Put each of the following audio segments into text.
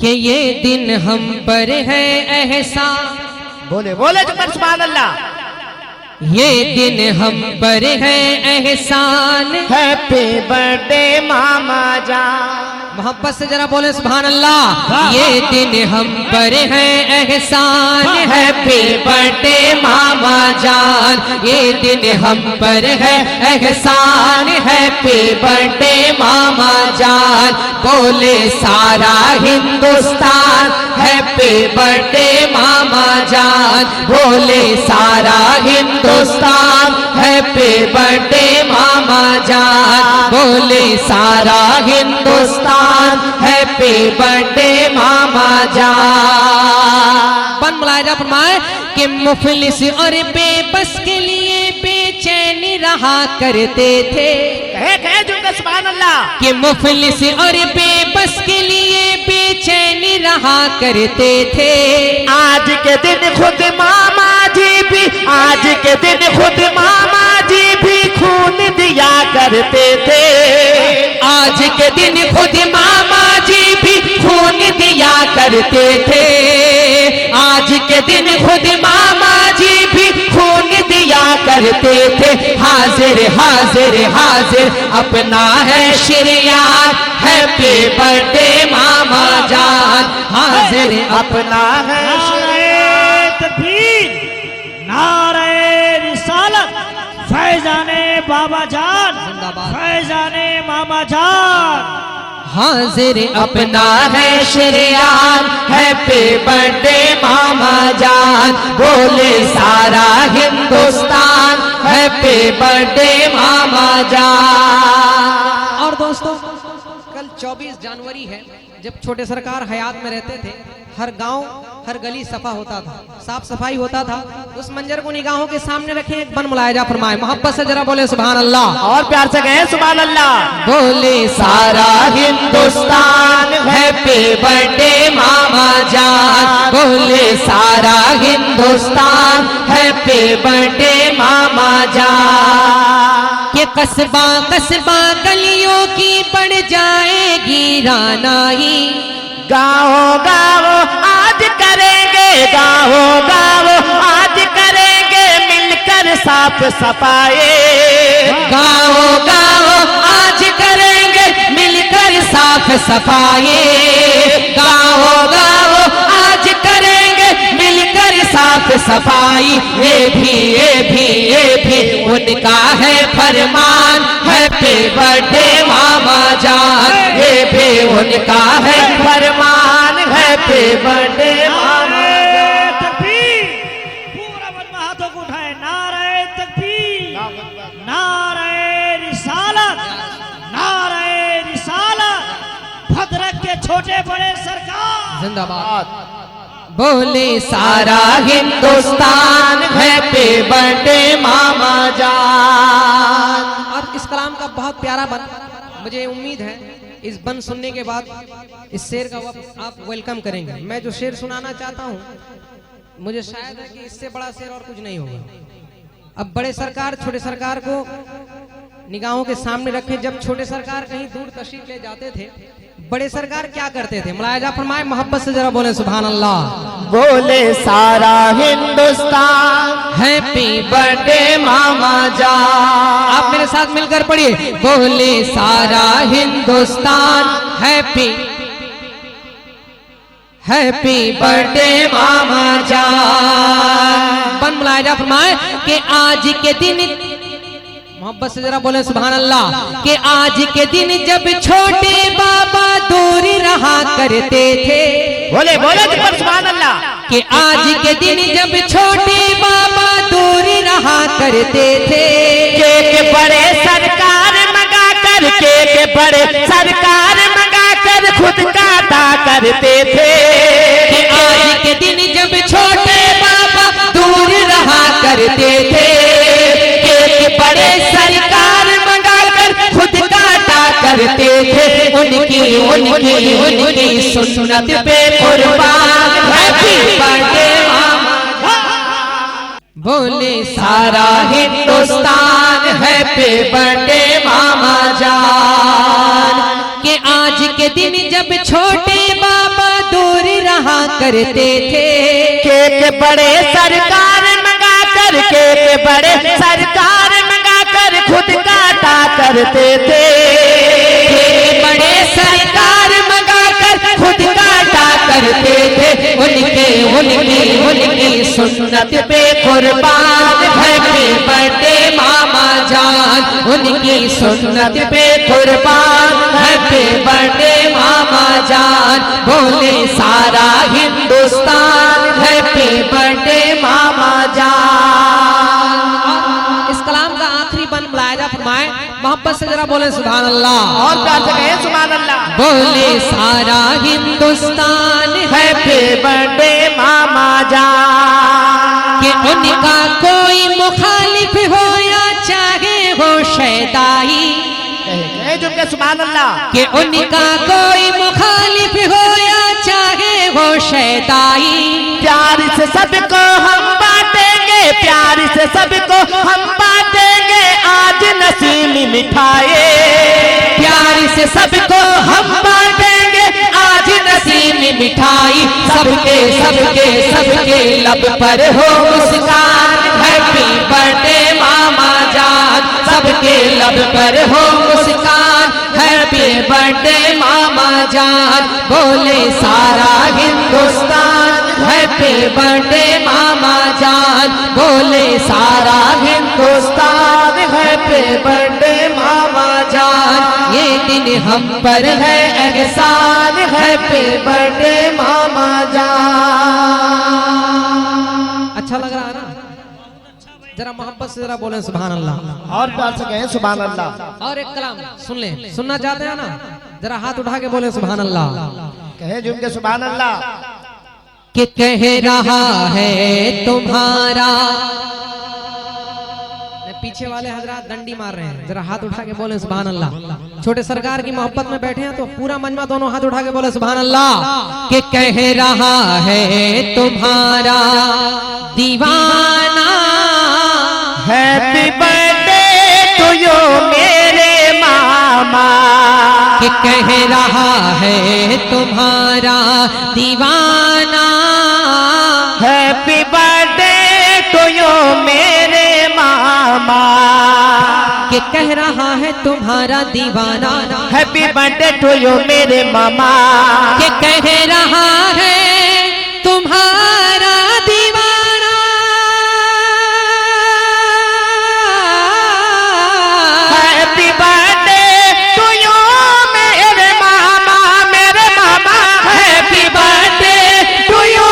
कि ये दिन हम पर है एहसान। बोले बोले जो कर सुभान अल्लाह। ये दिन हम पर है एहसान। हैप्पी बर्थडे मामा जान। मोहब्बत से जरा बोले सुभान अल्लाह। ये दिन हम पर है एहसान। हैप्पी बर्थडे मामा जान। ये दिन हम पर है एहसान। हैप्पी बर्थडे मामा जान। बोले सारा हिंदुस्तान हैप्पी बर्थडे मामा जान। बोले सारा हिंदुस्तान हैप्पी बर्थडे मामा जान। बोले सारा हिंदुस्तान हैप्पी बर्थडे मामा जान। बन मुलायजा फरमाए कि मुफलिस और बेबस के लिए बेचैनी रहा करते थे। कहे जो कर सुभान अल्लाह। कि मुफलिस और बेबस के लिए बेचैनी रहा करते थे। आज के दिन खुद मामा जी भी, आज के दिन खुद मामा जी भी खून दिया करते थे। आज के दिन खुद मामा जी भी खून दिया करते थे। आज के दिन खुद मामा जी भी खून दिया करते थे। हाजिर हाजिर हाजिर अपना है शरियात हैप्पी बर्थडे मामा जान। हाजिर अपना है तकबीर, नारे रिसालत, फैजाने बाबा जान, फैजाने मामा जान। हाजिर अपना है शरियात हैप्पी बर्थडे मामा जान। बोले सारा हिंदुस्तान हैप्पी बर्थडे मामा जान। और दोस्तों कल 24 जनवरी है। जब छोटे सरकार हयात में रहते थे, हर गांव हर गली सफा होता था, साफ सफाई होता था। उस मंजर को निगाहों के सामने रखें, एक बन मुलायजा फरमाए। मोहब्बत से जरा बोले सुभान अल्लाह। और प्यार से कहें सुभान अल्लाह। बोले सारा हिंदुस्तान हैप्पी बर्थडे मामा जान। बोले सारा हिंदुस्तान हैप्पी बर्थडे मामा जान। के कस्बा कस्बा गलियों की पड़ जाएगी रानाई। गाओ गाओ आज करेंगे, गाओ गाओ आज करेंगे मिलकर साफ सफाई। गाओ गाओ आज करेंगे मिलकर साफ सफाई। गाओ गाओ आज करेंगे मिलकर साफ सफाई। ये भी उनका है फरमान हैप्पी बर्थडे मामा जान। ये भी उनका है फरमान हैप्पी बर्थडे मामा जान। तकबीर, पूरा मजमा हाथों को उठाए। नारे तकबीर, नारे रिसालत, नारे रिसालत। भद्रक के छोटे बड़े सरकार जिंदाबाद। बोले सारा हिंदुस्तान हैप्पी बर्थडे मामा जान। और इस कलाम का बहुत प्यारा बन, मुझे उम्मीद है इस बन सुनने के बाद इस शेर का आप वेलकम करेंगे। मैं जो शेर सुनाना चाहता हूँ, मुझे शायद है कि इससे बड़ा शेर और कुछ नहीं होगा। अब बड़े सरकार छोटे सरकार को निगाहों के सामने रखे। जब छोटे सरकार कहीं दूर तशरीफ ले जाते थे, बड़े सरकार क्या करते थे? मुलायजा फरमाए, मोहब्बत से जरा बोले सुभान अल्लाह। बोले सारा हिंदुस्तान हैप्पी बर्थडे मामा जान। आप मेरे साथ मिलकर पढ़िए। बोले सारा हिंदुस्तान हैप्पी बर्थडे मामा जान। बन मुलायजा फरमाए कि आज के दिन, मोहब्बत से जरा बोले सुभान अल्लाह, कि आज के दिन जब छोटे बाबा दूर रहा करते थे। बोले बोले जो सुभान अल्लाह। कि आज के दिन जब छोटे बाबा दूर रहा करते थे। केक बड़े सरकार मंगा कर, केक बड़े सरकार मंगा कर खुद काटा करते थे। कि आज के दिन जब छोटे बाबा दूर रहा करते थे। केक बड़े सरकार मंगा कर खुद काटा करते थे। उनकी सुन्नत पे कुर्बान हैप्पी बर्थडे मामा। बोले सारा हिंदुस्तान हैप्पी बर्थडे मामा जान। कि आज के दिन जब छोटे बाबा करते थे। केक बड़े सरकार मंगा कर, केक बड़े सरकार मंगा कर खुद काटा करते थे। केक बड़े सरकार मंगा कर खुद काटा करते थे। उनकी सुन्नत पे कुर्बान हैप्पी बर्थडे मामा जान। उनकी सुन्नत पे कुर्बान हैप्पी बर्थडे मामा जान। बोले सारा हिंदुस्तान हैप्पी बर्थडे मामा जान। इस कलाम का आखिरी बंद मुलाहिजा फरमाए, मोहब्बत से जरा बोले सुभान अल्लाह। और प्यार से कहें सुभान अल्लाह। बोले सारा हिंदुस्तान हैप्पी बर्थडे मामा जान। कि उनका कोई मुखालिफ हो या चाहे हो शैदाई। जुम के सुभान अल्लाह। कि उनका कोई मुखालिफ हो या चाहे हो शैदाई। प्यार से सबको हम बांटेंगे, प्यार से सबको हम बांटेंगे आज नसीम मिठाई। प्यार से सबको हम बांटेंगे आज नसीम मिठाई। सबके सबके सबके लब पर हो मुस्कान हैप्पी बर्थडे मामा जान। सबके लब पर हो मुस्कान हैप्पी बर्थडे मामा जान। बोले सारा हिंदुस्तान हैप्पी बर्थडे मामा जान। बोले सारा हिंदुस्तान हैप्पी बर्थडे मामा जान। ये दिन हम पर है एहसान हैप्पी बर्थडे मामा जान। अच्छा लग रहा है ना? जरा मोहब्बत से जरा बोले सुभान अल्लाह। और प्यार से कहें सुभान अल्लाह। और एक कलाम सुन ले, सुनना चाहते हैं ना? जरा हाथ उठा के बोले सुभान अल्लाह। कहे जुम के सुभान अल्लाह। कि कह रहा है तुम्हारा, पीछे वाले हजरात डंडी मार रहे हैं, जरा हाथ उठा के बोले सुभान अल्लाह। छोटे सरकार की मोहब्बत में बैठे हैं तो पूरा मजमा दोनों हाथ उठा के बोले सुभान अल्लाह। कि कह रहा है तुम्हारा दीवाना हैप्पी बर्थडे टू यू मेरे मामा। कि कह रहा है तुम्हारा दीवाना हैप्पी बर्थडे टू यू मेरे मामा। कि कह रहा है तुम्हारा दीवाना हैप्पी बर्थडे टू यू मेरे मामा। कि कह रहा है तुम्हारा दीवाना हैप्पी बर्थडे टू यू मेरे मामा, मेरे मामा। हैप्पी बर्थडे टू यू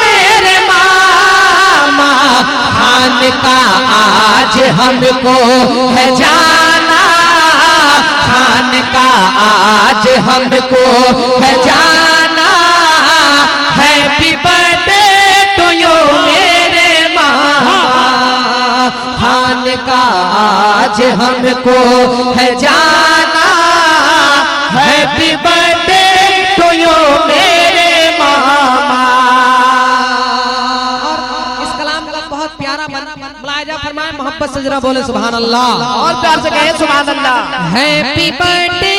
मेरे मामा। खान का आज हमको है जाना, खान का आज हमको है जाना। हैप्पी बर्थडे टू यू मेरे मामा। खान का आज हमको है जाना। हैप्पी बर्थडे टू यू मेरे मामा। और इस कलाम का बहुत प्यारा मुलाहिजा फरमाए, मोहब्बत से जरा बोले सुभान अल्लाह। और प्यार से कहें सुभान अल्लाह। हैप्पी बर्थडे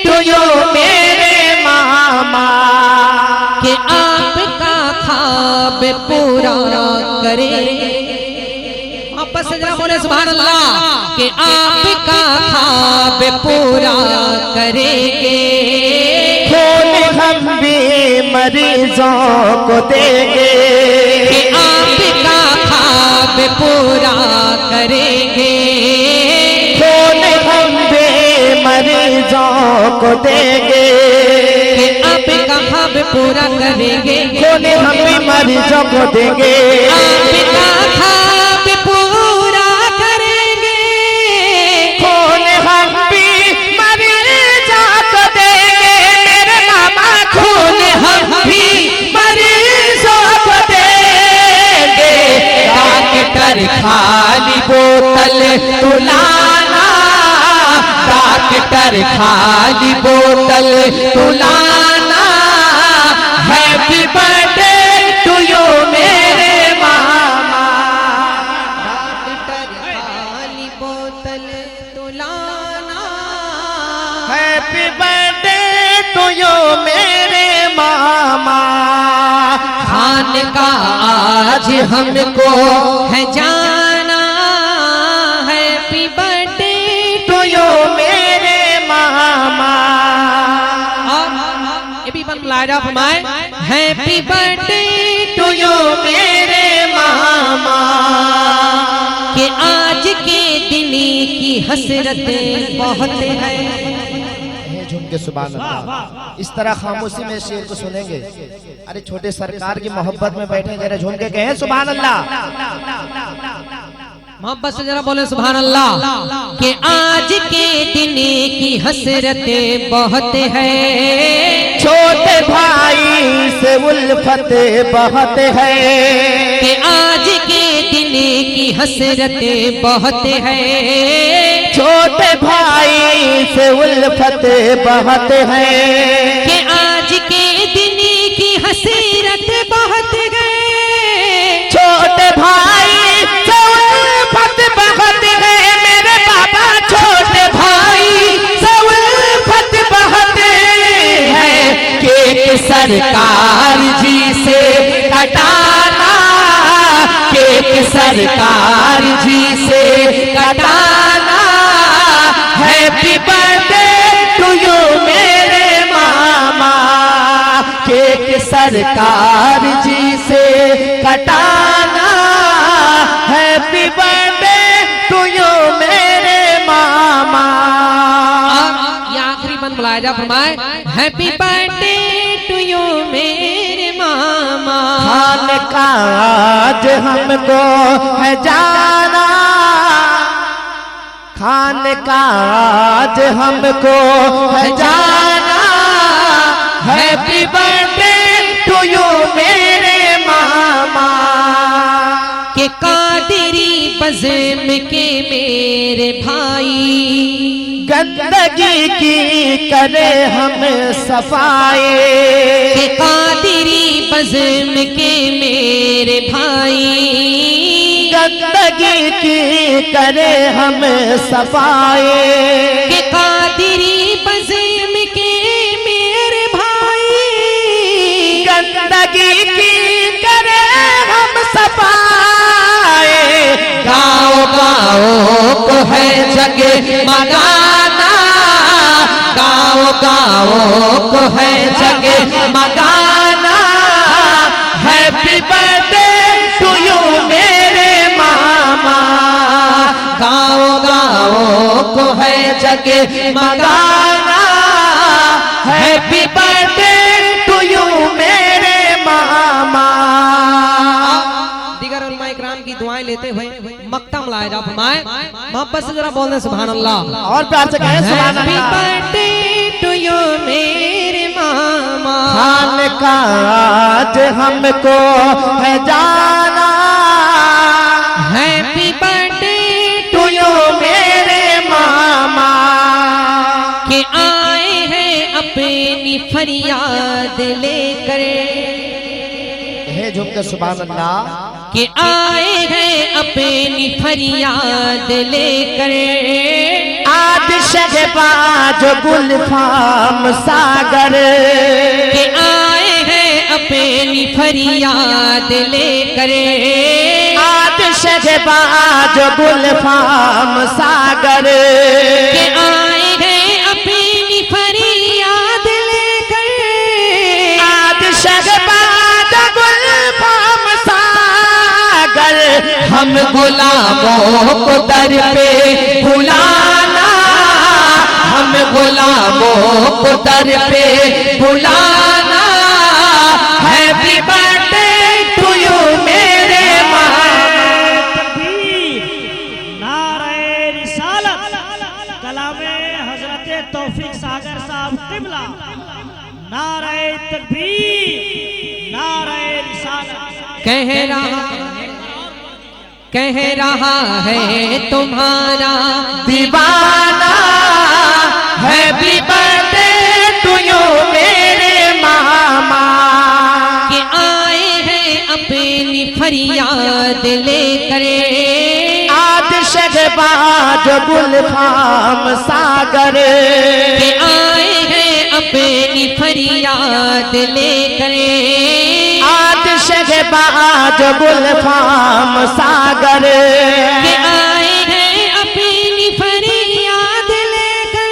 टू यू मेरे मामा। कि आपका ख्वाब पूरा करे, मोहब्बत से जरा बोले सुभान अल्लाह। कि आपका ख्वाब पूरा करेंगे। खून हम भी मरीजों को देंगे। कि आपका ख्वाब पूरा करेंगे। खून हम भी मरीजों को देंगे। कि आपका ख्वाब पूरा करेंगे। खून हम भी मरीजों को देंगे। आपका ख्वाब पूरा करेंगे। खून हम भी मरीजों को देंगे। मेरे मामा खून हम भी मरीजों को देंगे। डॉक्टर खाली बोतल तुलाना, डॉक्टर खाली बोतल तुलाना। हैप्पी बर्थडे टू यू मेरे मामा। डॉक्टर खाली बोतल तुलाना। हैप्पी बर्थडे टू यू मेरे मामा। हमको है जाना, हैप्पी बर्थडे टू यू मेरे मामा। और ये भी बन मुलायजा फरमाए, हैप्पी बर्थडे टू यू मेरे मामा, कि आज के दिन की हसरतें बहुत है। झूम के सुभान अल्लाह। इस तरह खामोशी में शेर को सुनेंगे। अरे छोटे सरकार की मोहब्बत में बैठे, जरा झूम के कहें सुभान अल्लाह। मोहब्बत से जरा बोले सुभान अल्लाह। कि आज के दिन की हसरतें बहुत है, छोटे भाई से उल्फत बहुत है, कि आज के दिन की हसरतें बहुत है, छोटे भाई से उल्फत बहुत है, कि आज के दिन की हसरत बहुत है, छोटे भाई से उल्फत बहुत है, मेरे बाबा छोटे भाई से उल्फत बहुत है, केक सरकार जी से कटाना, केक सरकार जी से कटाना, हैप्पी बर्थडे टू यू मेरे मामा, केक सरकार जी से कटाना, हैप्पी बर्थडे टू यू मेरे मामा। ये आखिरी बन मुलायजा फरमाए, हैप्पी बर्थडे टू यू मेरे मामा, खान का आज हमको है जाना, खान का आज हमको है जाना, हैप्पी बर्थडे टू यू मेरे मामा, के कादरी बज़म के मेरे भाई, गंदगी की करे हम सफाई, के कादरी बज़म के मेरे भाई, गंदगी की करे हम सफाई, के कादरी बज़म के मेरे भाई, गंदगी की करे हम सफाई, गाँव गाँव को है जगह मगाना, गाँव गाँव को है जगह मगाना, हैप्पी बर्थडे टू यू मेरे मामा, गाँव गाँव को है जगह मगाना, हैप्पी बर्थडे टू यू मेरे मामा। दीगर उलमा इकराम की दुआएं लेते हुए मक्ता मुलायजा फरमाए, मोहब्बत से जरा बोलने सुभान अल्लाह। और प्यार से कहें सुभान happy Allah. Birthday to you मेरे मामा, खान का आज हमको है जाना, हैप्पी बर्थडे टू यू मेरे मामा, के आए हैं अपनी फरियाद लेकर, हे झुम के सुभान अल्लाह। के आए हैं अपनी फरियाद लेकर, आज शहबाज गुलफाम सागर, के आए हैं अपनी फरियाद लेकर, आज शहबाज गुलफाम सागर, के आए हैं अपनी फरियाद लेकर, आज शहबाज गुलफाम सागर, हम गुलामों को दर पे बुलाना, हम गुलामों को दर पे बुलाना, हैप्पी बर्थडे टू यू मेरे नारे रिसालत कलामे हजरत तौफीक सागर साहब किबला, नारे तकबीर, नारे रिसालत। कह रहा है तुम्हारा दीवाना, हैप्पी बर्थडे टू यू मेरे मामा, कि आए हैं अपनी फरियाद लेकर, आज शहबाज गुलफाम सागर, कि आए हैं अपनी फरियाद लेकर, आज शहबाज गुलफाम सागर के आए हैं अपनी फरियाद लेकर,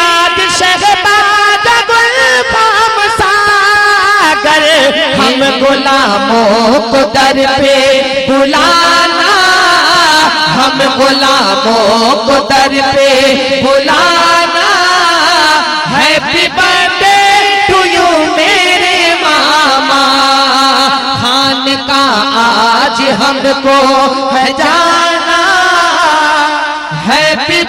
आज शहबाज गुलफाम सागर हम गुलामों को दर पे बुलाना, हम गुलामों को दर पे बुलाना। हैप्पी बर्थडे टू यू मेरे मामा, खान का आज हमको है जाना। हैप्पी